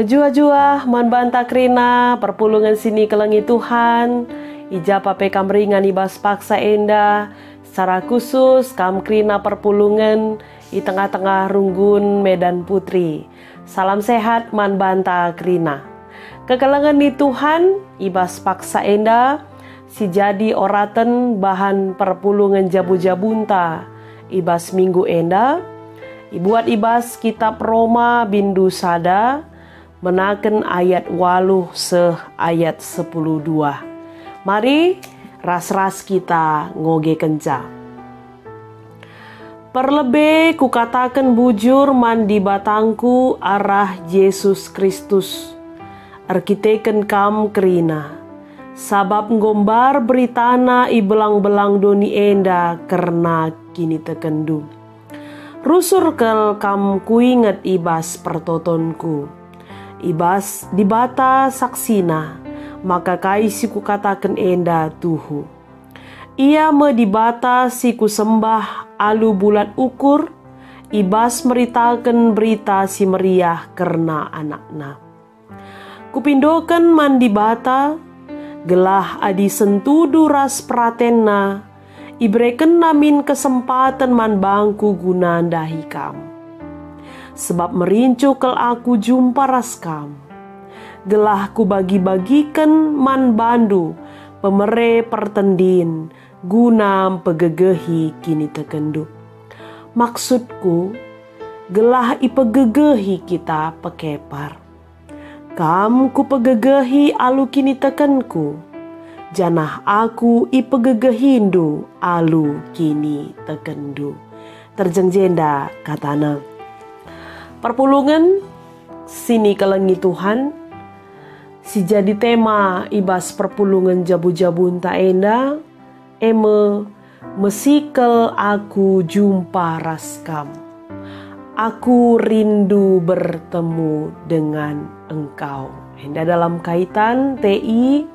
Pejua-jua man banta krina perpulungan sini kelengi Tuhan. Ija pape kam ringan ibas paksa enda. Secara khusus kam krina perpulungan di tengah-tengah runggun Medan Putri. Salam sehat man banta krina. Kekelengan di Tuhan ibas paksa enda. Si jadi oraten bahan perpulungan jabu-jabunta ibas minggu enda. Ibuat ibas kitab Roma bindu sada. Menaken ayat 8 ayat 10:2. Mari ras-ras kita ngoge kenca. Perlebe kukatakan bujur man di batangku arah Yesus Kristus. Arkiteken kam kerina. Sabab ngombar beritana i belang-belang doni enda karena kini tekendu. Rusur kel kam kuinget ibas pertotonku. Ibas dibata saksina, maka kai siku katakan enda tuhu. Ia me dibata siku sembah alu bulat ukur, ibas meritakan berita si meriah karena anakna. Kupindokan man dibata, gelah adi sentudu ras pratenna, ibreken namin kesempatan man bangku guna dahi kam. Sebab merincu kel aku jumpa raskam. Gelah ku bagi-bagikan man bandu pemere pertendin guna pegegehi kini tekendu. Maksudku gelah ipegegehi kita pekepar. Kam ku pegegehi alu kini tekenku. Janah aku ipegegehindu alu kini tekendu. Terjengjenda katana. Perpulungan sini kelengi Tuhan. Si jadi tema ibas perpulungan jabu-jabunta enda. Eme mesikel aku jumpa raskam. Aku rindu bertemu dengan engkau. Enda dalam kaitan TI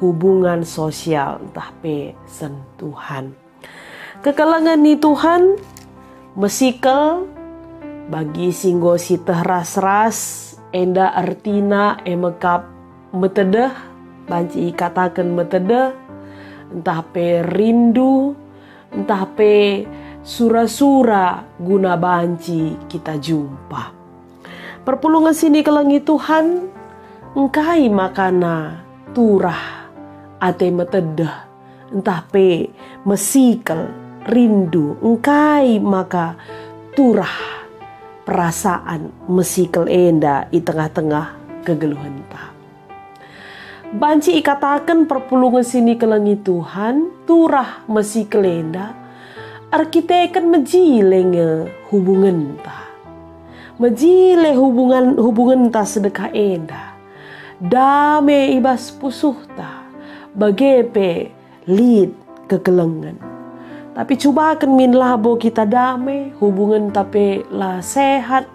hubungan sosial entah pe sentuhan. Kekelengan ni Tuhan mesikel bagi singgo si teh ras-ras enda artina emekap metedeh banci katakan metedeh entah pe rindu entah pe sura-sura guna banci kita jumpa. Perpulungan sini kelengi Tuhan engkai makana turah ate metedeh entah pe mesikel rindu engkai maka turah perasaan mesikel enda di tengah-tengah kegeluhan ta. Banci ikatakan perpulungan sini kelengi Tuhan, turah mesikel enda, arkiteken mejilenge hubungan ta. Mejile hubungan ta sedekah enda. Dame ibas pusuh ta, bagepe lid kekelengan. Tapi cobakan min labo kita damai, hubungan tapi lah sehat,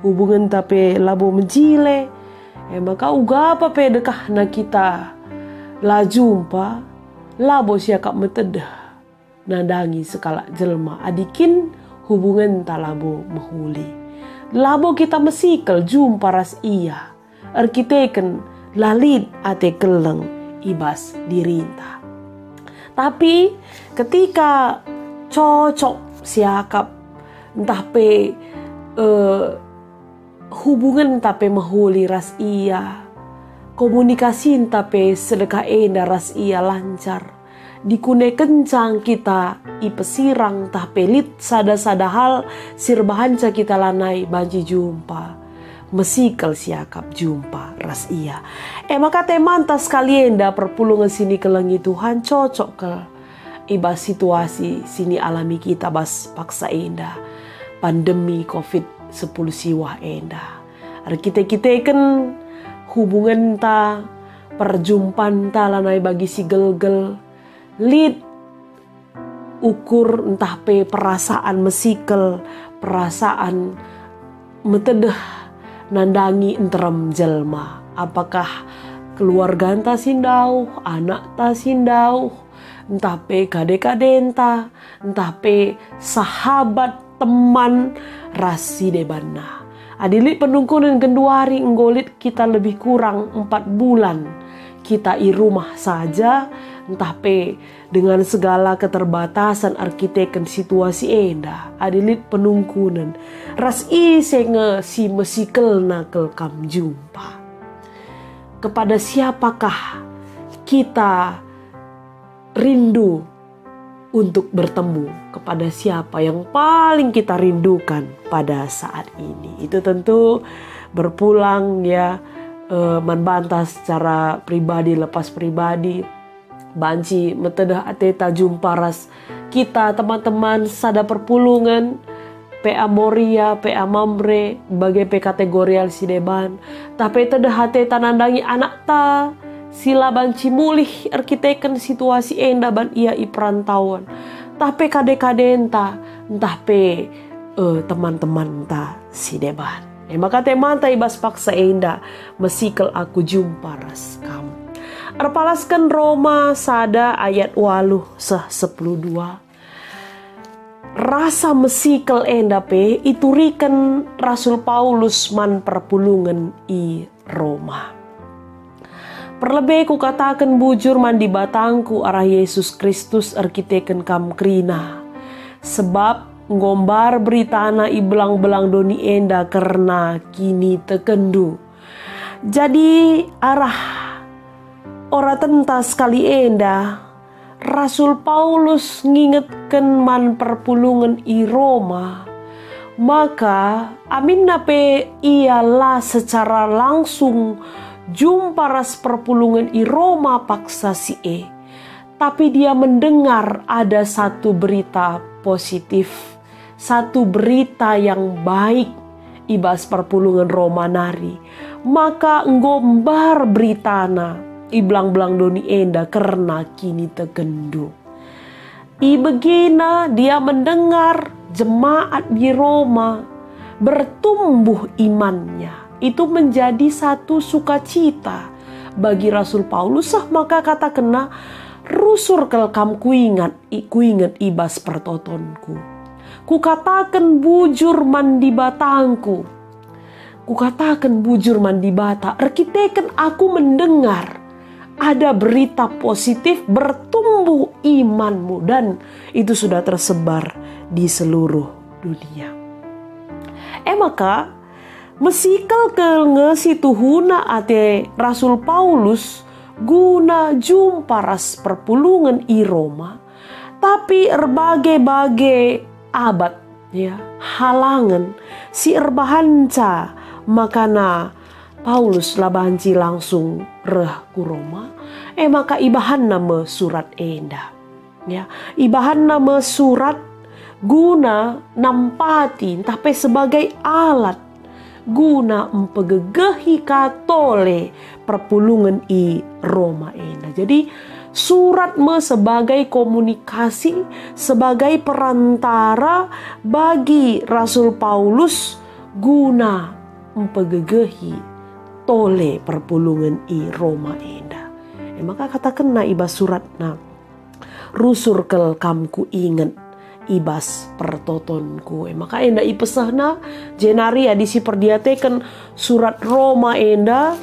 hubungan tapi labo menjile. Maka uga apa pe dekah na kita lah jumpa, labo siakap metedah. Nadangi sekala jelma adikin hubungan ta labo mahuli. Labo kita mesikel jumpa ras iya, arkiteken lalid ate keleng ibas dirinta. Tapi ketika cocok siakap entah pe hubungan tapi mahuli ras iya, komunikasi tapi sedekah enda ras iya lancar, dikune kencang kita ipesirang tah pelit sada-sada hal sirbahanca kita lanai banji jumpa. Mesikel siakap jumpa ras iya. Maka temantas kalienda perpulungan sini kelengi Tuhan cocok ke ibas situasi sini alami kita bas paksa enda. Pandemi COVID-10 siwah enda. Kita kan hubungan ta perjumpaan ta lanai bagi si gel-gel. Lid ukur entah pe perasaan mesikel, perasaan metedeh nandangi entrem jelma. Apakah keluarga enta sindau, anak ta sindau, entah pe kade-kade enta, entah pe sahabat teman rasi debana. Adilit penungkunan genduari nggolit kita lebih kurang 4 bulan. Kita i rumah saja, entah pe dengan segala keterbatasan arkitek situasi enda. Adilit penungkunan. Ras i senge si mesikel nakel kam jumpa. Kepada siapakah kita rindu untuk bertemu, kepada siapa yang paling kita rindukan pada saat ini? Itu tentu berpulang ya, membantah secara pribadi lepas pribadi. Banci metedah ateta jumpa ras kita teman-teman sada perpulungan PA Moria, PA Mamre, bagai P kategorial sideban. Tapi tedah ateta nandangi anak ta sila banci mulih arkiteken situasi enda ban ia i perantauan. Tapi kade-kade entah pe teman-teman ta si deban. Maka teman ta ibas paksa enda mesikel aku jumpa ras kamu. Arpalaskan Roma sada ayat 8:12. Rasa mesikel enda pe iturikan Rasul Paulus man perpulungan i Roma. Perlebih ku katakan bujur man di batangku arah Yesus Kristus arkiteken kam krina. Sebab ngombar beritana i belang-belang doni enda karena kini tekendu. Jadi arah ora tentas kali enda Rasul Paulus ngingetkan man perpulungan i Roma. Maka amin nape ialah secara langsung jumpa ras perpulungan i Roma paksa si tapi dia mendengar ada satu berita positif, satu berita yang baik ibas perpulungan Roma nari. Maka ngombar beritana iblang-belang doni enda karena kini tegendu. I begina dia mendengar jemaat di Roma bertumbuh imannya. Itu menjadi satu sukacita bagi Rasul Paulus. Maka kata kena rusur kelkam kuingat ibas pertotonku. Ku katakan bujur mandi batangku. Ku katakan bujur mandi bata. Arkiteken aku mendengar ada berita positif bertumbuh imanmu. Dan itu sudah tersebar di seluruh dunia. Maka mesikel ke situhuna ate Rasul Paulus guna jumpa ras perpulungan i Roma. Tapi berbagai abad ya halangan si erbahanca makana Paulus labanci langsung reh ku Roma. Maka ibahan nama surat enda ya, ibahan nama surat guna nampati tapi sebagai alat guna empegegehi katole perpulungan i Roma enda. Jadi surat sebagai komunikasi, sebagai perantara bagi Rasul Paulus guna empegegehi tole perpulungan i Roma enda. Maka katakan na ibas surat na rusur kel kamku inget ibas pertotonku. Maka enda ipesahna jenari adisi perdiateken surat Roma enda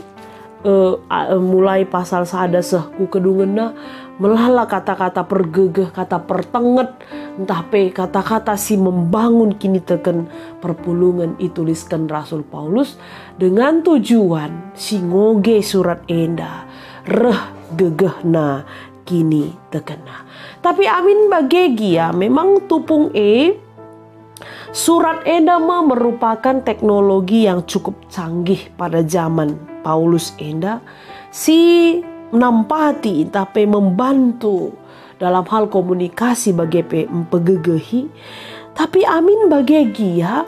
mulai pasal sada sehku kedungena melala kata-kata pergegeh, kata pertenget, entah pe kata-kata si membangun kini teken perpulungan ituliskan Rasul Paulus dengan tujuan si ngoge surat enda reh gegehna kini tekena. Tapi amin bagegi ya, memang tupung surat enda merupakan teknologi yang cukup canggih pada zaman Paulus enda. Si nampati tapi membantu dalam hal komunikasi bagi empegegehi. Tapi amin bagegi ya,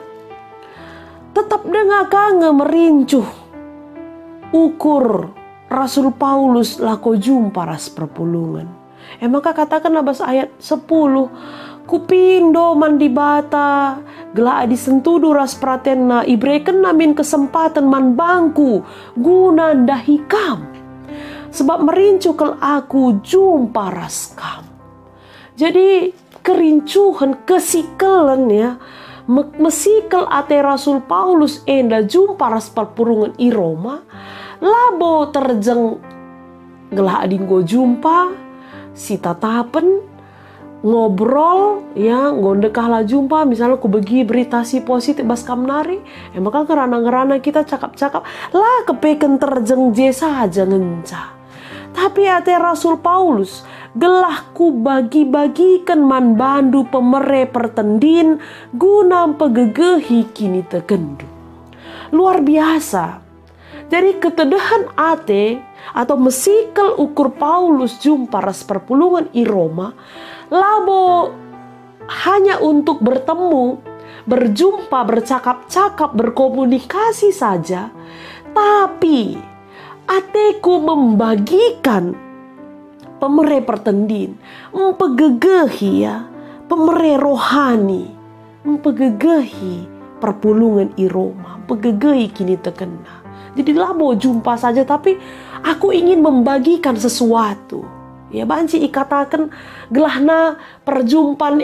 tetap dengar kange merincuh ukur Rasul Paulus lako jumpa ras perpulungan. Maka katakan abas ayat 10. Kupindo mandi bata, gela disentudu ras pratena, ibreken namin kesempatan man bangku, guna dahikam. Sebab merincukel aku jumpa ras kam. Jadi kerincuhan, kesikelan ya, mesikel ate Rasul Paulus enda jumpa ras perpurungan i Roma, labo terjeng gelah ading go jumpa si tatapen ngobrol ya ngondekah lah jumpa, misalnya ku bagi berita si positif bas kamnari, maka ngerana kita cakap-cakap lah kepeken terjeng je saja ngenca. Tapi ate Rasul Paulus gelah ku bagi-bagikan man bandu pemere pertendin guna pegegehi kini tegendu. Luar biasa. Jadi ketedahan ate atau mesikel ukur Paulus jumpa ras perpulungan i Roma, labo hanya untuk bertemu, berjumpa, bercakap-cakap, berkomunikasi saja, tapi ateku membagikan pemere pertendin, mempegegehi ya, pemere rohani, mempegegehi perpulungan i Roma, mempegegehi kini tekena. Jadi labo jumpa saja, tapi aku ingin membagikan sesuatu. Ya banci ikatakan gelahna perjumpaan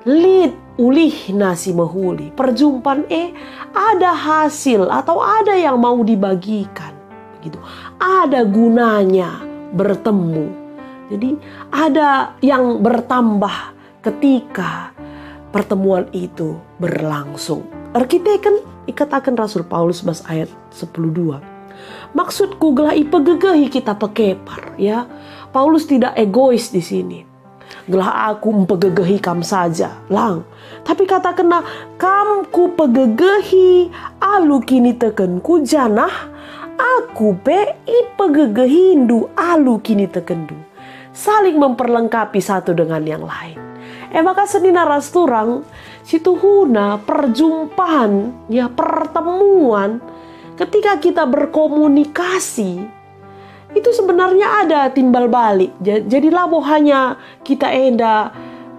lid ulih nasi mahuli. Perjumpaan ada hasil atau ada yang mau dibagikan. Begitu. Ada gunanya bertemu. Jadi ada yang bertambah ketika pertemuan itu berlangsung. Arkiteken ikatakan Rasul Paulus bas ayat 10:2. Maksudku gelah ipegegehi kita pekepar ya. Paulus tidak egois di sini. Gelah aku mempegegehi kam saja, lang. Tapi kata kena kam ku pegegehi alu kini tekenku janah aku pe ipegegehindu alu kini tekendu. Saling memperlengkapi satu dengan yang lain. Maka senina ras turang situhuna perjumpaan ya pertemuan ketika kita berkomunikasi itu sebenarnya ada timbal balik. Jadi labo hanya kita enda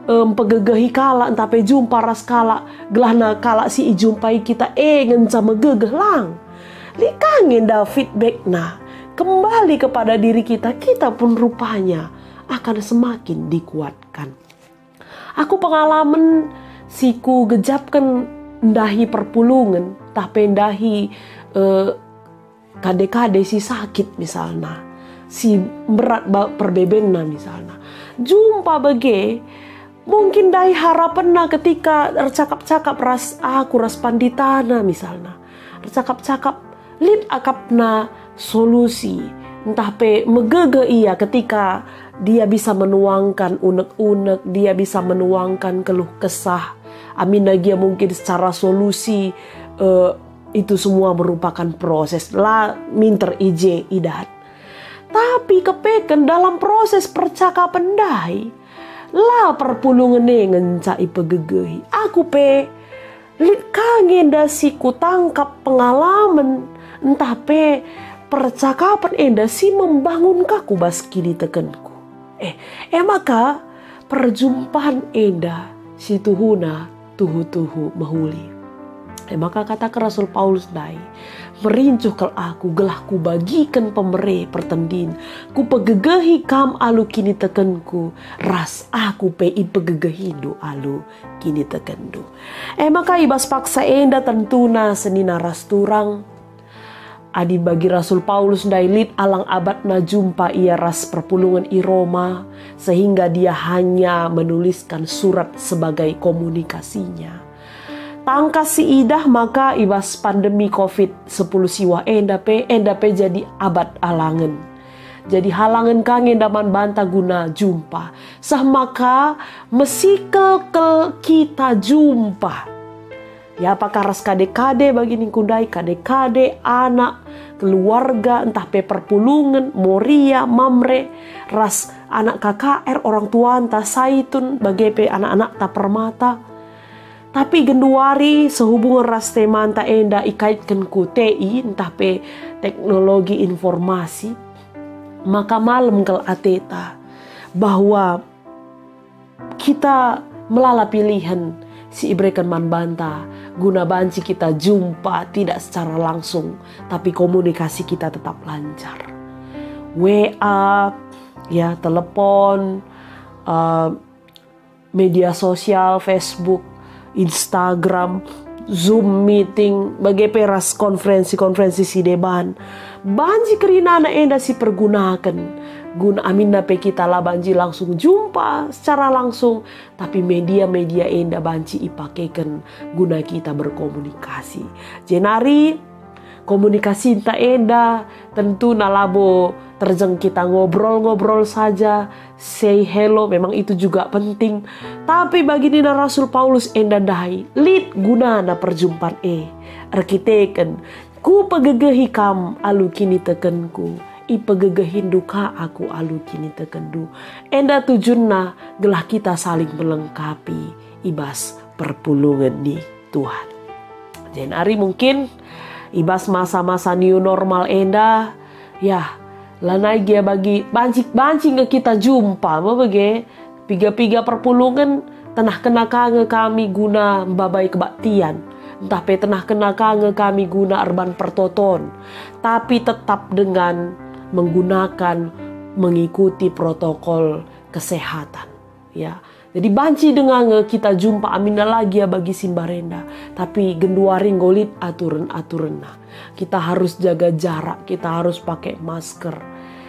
pegegehi kala entah pe jumpa ras kala gelahna kala si ijumpai kita ngenca megegeh lang. Likangin da feedback nah kembali kepada diri kita pun rupanya akan semakin dikuatkan. Aku pengalaman siku gejapkan ndahi perpulungan, tah pendahi kade-kade si sakit misalnya, si berat perbebenna misalnya. Jumpa bage, mungkin dahi harapenna ketika cakap-cakap ras panditana misalnya. Cakap-cakap lip akapna solusi, entah pe megege ia ketika dia bisa menuangkan unek-unek, dia bisa menuangkan keluh kesah. Amin dia mungkin secara solusi itu semua merupakan proses lah minter ije idat. Tapi kepeken dalam proses percakapan dai lah perpulungan ngenca ipegegehi. Aku pe kangen dasiku tangkap pengalaman entah pe percakapan enda si membangun kaku bas kini tekenku. Maka perjumpaan enda si tuhuna tuhu mahuli. Maka kata ke Rasul Paulus dai merincuh kel aku gelah ku bagikan pemere pertendin ku pegegehi kam alu kini tekenku ras aku pe ipegegehidu alu kini tekendu. Maka ibas paksa enda tentuna senina ras turang adi bagi Rasul Paulus dailit alang abad na jumpa ia ras perpulungan i Roma sehingga dia hanya menuliskan surat sebagai komunikasinya. Tangkas si idah maka ibas pandemi COVID-10 siwa enda pe jadi abad alangan. Jadi halangan kangen daman banta guna jumpa. Sah maka mesikel kita jumpa. Ya apakah ras kade-kade bagi ningkundai kade-kade anak keluarga entah pe perpulungan moria mamre ras anak KKR orang tua entah saitun bagi pe anak-anak tak permata. Tapi genduari sehubungan ras temanta enda ikaitkan ku TI entah pe teknologi informasi. Maka malam kel ateta bahwa kita melala pilihan si ibrekan man banta guna banci kita jumpa tidak secara langsung tapi komunikasi kita tetap lancar. WA ya telepon media sosial Facebook Instagram, Zoom meeting, bagai peras konferensi si deban. Banji kerinana enda si pergunakan. Guna amin pe kita lah banji langsung jumpa secara langsung. Tapi media-media enda banji ipakekan guna kita berkomunikasi. Jenari komunikasi tak enda tentu nalabo terjeng kita ngobrol-ngobrol saja, say hello, memang itu juga penting. Tapi bagi Nina Rasul Paulus enda dahai lid guna na perjumpaan arkiteken ku pegegehi kam alu kini tekenku i pegegehin duka aku alu kini tekendu. Enda tujunna gelah kita saling melengkapi ibas perpulungan ni Tuhan. Jenari mungkin ibas masa-masa new normal enda ya lanai dia bagi bancing ke kita jumpa bege piga-piga perpulungan tenah kena kange kami guna babai kebaktian, entah pe tenah kena kange kami guna arban pertoton, tapi tetap dengan menggunakan mengikuti protokol kesehatan ya. Jadi banci dengan kita jumpa amina lagi ya bagi Simbarenda. Tapi genduari ngolit aturan-aturan. Kita harus jaga jarak, kita harus pakai masker.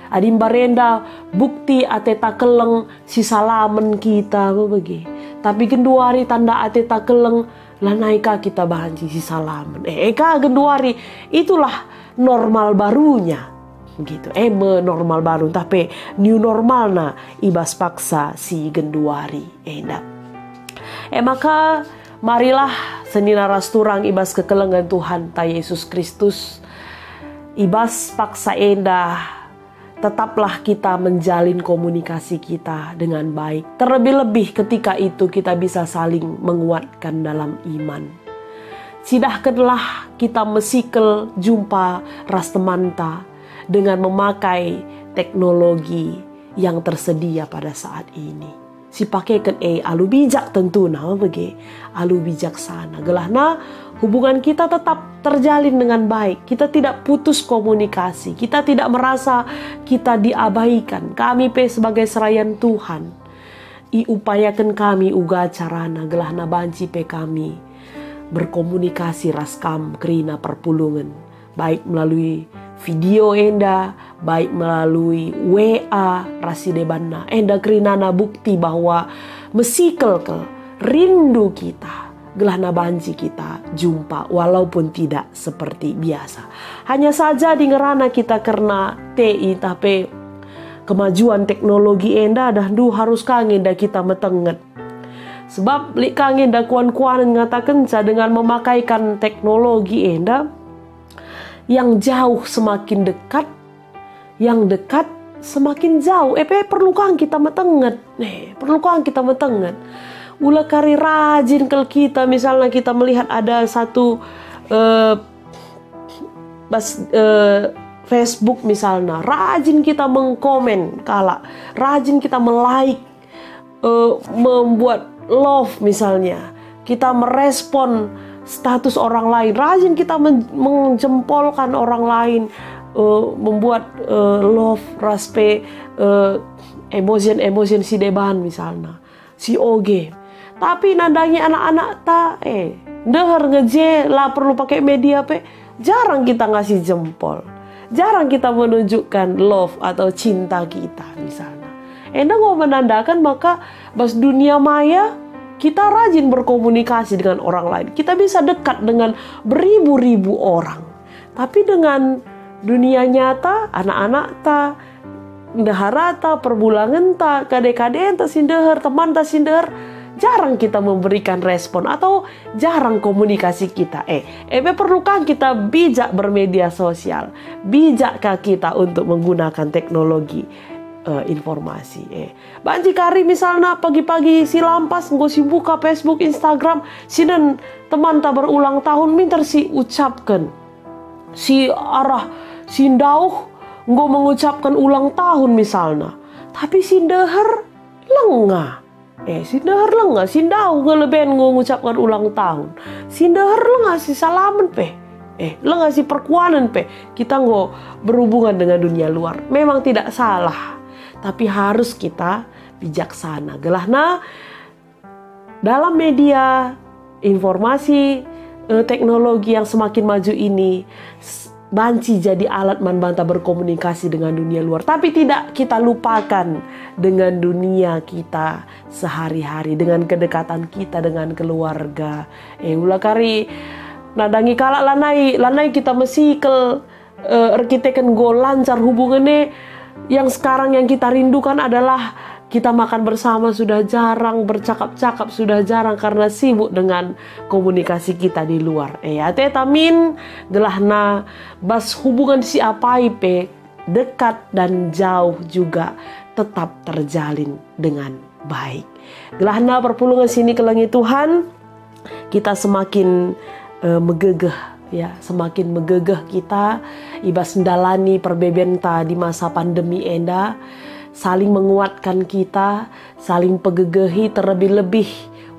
Adim barenda bukti ateta keleng si salamen kita bagi. Tapi genduari tanda ateta keleng lanaika kita banci si salamen. Eka genduari itulah normal barunya. Begitu, normal baru tapi new normal na ibas paksa si genduari maka marilah senina rasturang ibas kekelengan Tuhan ta Yesus Kristus ibas paksa tetaplah kita menjalin komunikasi kita dengan baik, terlebih-lebih ketika itu kita bisa saling menguatkan dalam iman. Sidahkanlah kita mesikel jumpa ras temanta dengan memakai teknologi yang tersedia pada saat ini. Si pakaikan alu bijak tentu bagi alu bijaksana. Gelahna hubungan kita tetap terjalin dengan baik. Kita tidak putus komunikasi. Kita tidak merasa kita diabaikan. Kami sebagai serayan Tuhan upayakan kami uga carana gelahna banci kami berkomunikasi raskam kerina perpulungan, baik melalui video enda, baik melalui WA rasi debanna enda kerinana bukti bahwa mesikel rindu kita gelahna banci kita jumpa walaupun tidak seperti biasa. Hanya saja di ngerana kita karena TI tapi kemajuan teknologi enda dahdu harus kangen dah kita metenget. Sebab li kangen dah kuan-kuan ngatakan dengan memakaikan teknologi enda yang jauh semakin dekat, yang dekat semakin jauh. Perlu kang kita metenget, perlu kang kita metenget. Ulah kari rajin kalau kita misalnya kita melihat ada satu Facebook misalnya, rajin kita mengkomen rajin kita melike, membuat love misalnya, kita merespon status orang lain, rajin kita menjempolkan orang lain, membuat love, raspe, emotion si deban misalnya, si oge. Tapi nandangnya anak-anak deher ngeje lah perlu pakai media jarang kita ngasih jempol, jarang kita menunjukkan love atau cinta kita misalnya. Mau menandakan maka bas dunia maya kita rajin berkomunikasi dengan orang lain. Kita bisa dekat dengan beribu-ribu orang. Tapi dengan dunia nyata, anak-anak ta, ndahara ta, perbulangan ta, kade-kade ta sindeher, teman ta sindeher, jarang kita memberikan respon atau jarang komunikasi kita. Perlukah kita bijak bermedia sosial? Bijakkah kita untuk menggunakan teknologi informasi? Banci kari misalnya pagi-pagi si lampas nggak si buka Facebook, Instagram, sinen teman tak berulang tahun minta si ucapkan si arah si dauh nggak mengucapkan ulang tahun misalnya, tapi si deher lengah. Si deher lengah, si dauh ngeleben nggak mengucapkan ulang tahun, si deher lengah si salaman lengah si perkuanan kita nggak berhubungan dengan dunia luar. Memang tidak salah, tapi harus kita bijaksana. Gelahna dalam media informasi teknologi yang semakin maju ini banci jadi alat membanta berkomunikasi dengan dunia luar, tapi tidak kita lupakan dengan dunia kita sehari-hari, dengan kedekatan kita dengan keluarga. Ulah kari nadangi kalak lanai kita mesikel arkiteken go lancar hubungannya. Yang sekarang yang kita rindukan adalah kita makan bersama sudah jarang, bercakap-cakap sudah jarang karena sibuk dengan komunikasi kita di luar. Tetamin gelahna bas hubungan si apai pe dekat dan jauh juga tetap terjalin dengan baik. Gelahna perpulungan sini kelangi Tuhan, kita semakin megegeh ya, semakin megegeh kita ibas ndalani perbebenta di masa pandemi enda, saling menguatkan kita, saling pegegehi terlebih-lebih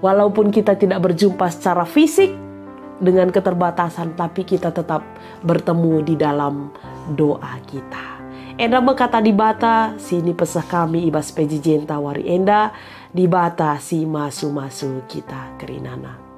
walaupun kita tidak berjumpa secara fisik dengan keterbatasan, tapi kita tetap bertemu di dalam doa kita. Enda berkata di bata, sini pesah kami ibas PJJ tawari enda, di bata si masu-masu kita kerinana.